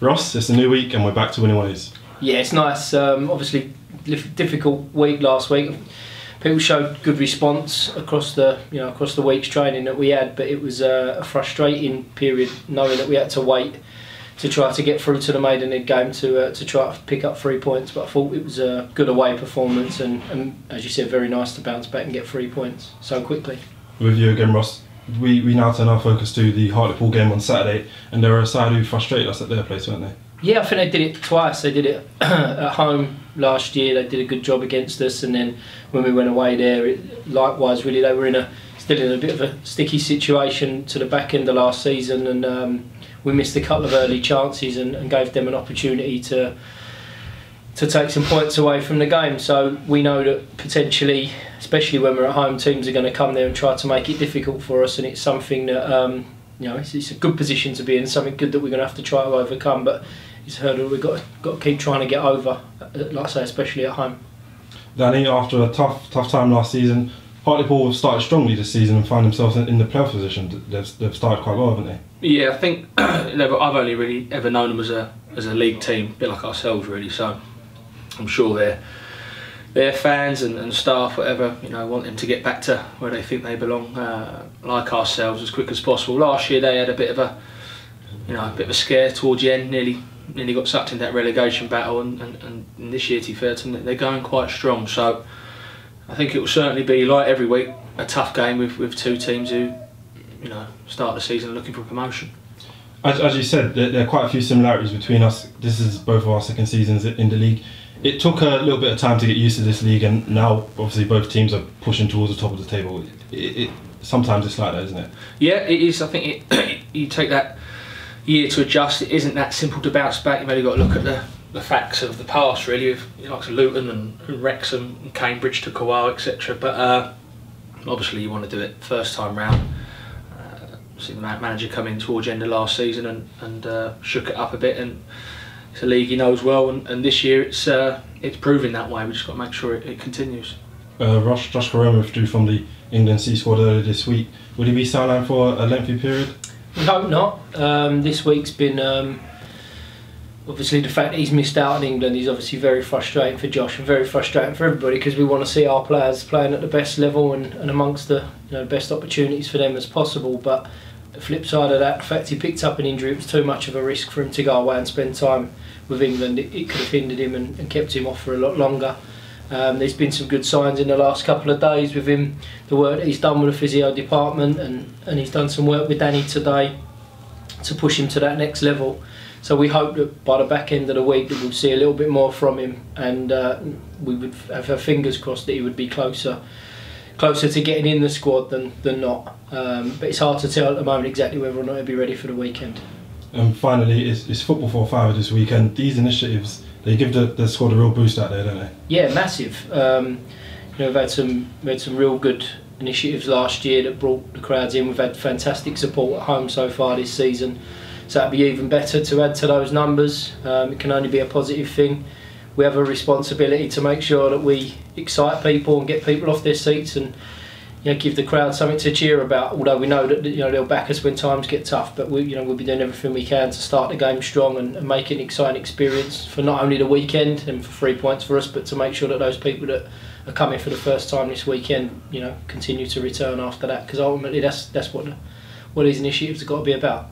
Ross, it's a new week and we're back to winning ways. Yeah, it's nice. Obviously, difficult week last week. People showed good response across the week's training that we had, but it was a frustrating period knowing that we had to wait to try to get through to the Maidenhead game to try to pick up 3 points. But I thought it was a good away performance, and as you said, very nice to bounce back and get 3 points so quickly. With you again, Ross. We now turn our focus to the Hartlepool game on Saturday, and they were a side who frustrated us at their place, weren't they? Yeah, I think they did it twice. They did it at home last year. They did a good job against us, and then when we went away there, likewise, really, they were still in a bit of a sticky situation to the back end of last season, and we missed a couple of early chances and gave them an opportunity to take some points away from the game. So we know that potentially, especially when we're at home, teams are going to come there and try to make it difficult for us, and it's something that it's a good position to be in, something good that we're going to have to try to overcome. But it's a hurdle we've got to keep trying to get over, like I say, especially at home. Danny, after a tough time last season, Hartlepool have started strongly this season and find themselves in the playoff position. They've started quite well, haven't they? Yeah, I think I've only really ever known them as a league team, a bit like ourselves really. So I'm sure their fans and staff, whatever, want them to get back to where they think they belong, like ourselves, as quick as possible. Last year they had a bit of a scare towards the end, nearly got sucked into that relegation battle, and this year, to be fair to them, they're going quite strong. So I think it will certainly be, like every week, a tough game with two teams who start the season looking for promotion. As you said, there are quite a few similarities between us. This is both of our second seasons in the league. It took a little bit of time to get used to this league, and now obviously both teams are pushing towards the top of the table. Sometimes it's like that, isn't it? Yeah, it is. I think you take that year to adjust. It isn't that simple to bounce back. You've only got to look at the facts of the past, really, with like Luton and Wrexham and Cambridge to Kowal, etc. But obviously you want to do it first time round. See the manager come in towards the end of last season and shook it up a bit, and it's a league he knows well, and this year it's proving that way. We just got to make sure it continues. Josh Corona withdrew from the England C squad earlier this week. Will he be sidelined for a lengthy period? We hope not. This week's been obviously the fact that he's missed out on England is obviously very frustrating for Josh and very frustrating for everybody, because we want to see our players playing at the best level and amongst the best opportunities for them as possible. But the flip side of that, the fact he picked up an injury, it was too much of a risk for him to go away and spend time with England. It could have hindered him and kept him off for a lot longer. There's been some good signs in the last couple of days with him, the work that he's done with the physio department, and he's done some work with Danny today to push him to that next level. So we hope that by the back end of the week that we'll see a little bit more from him, and we would have our fingers crossed that he would be closer to getting in the squad than not. But it's hard to tell at the moment exactly whether or not he'll be ready for the weekend. And finally, it's Football for Five this weekend. These initiatives, they give the squad a real boost out there, don't they? Yeah, massive. We've had some real good initiatives last year that brought the crowds in. We've had fantastic support at home so far this season, so that'd be even better to add to those numbers. It can only be a positive thing. We have a responsibility to make sure that we excite people and get people off their seats and give the crowd something to cheer about. Although we know that they'll back us when times get tough, but we'll be doing everything we can to start the game strong and make it an exciting experience for not only the weekend and for 3 points for us, but to make sure that those people that are coming for the first time this weekend, continue to return after that. Because ultimately, that's what these initiatives have got to be about.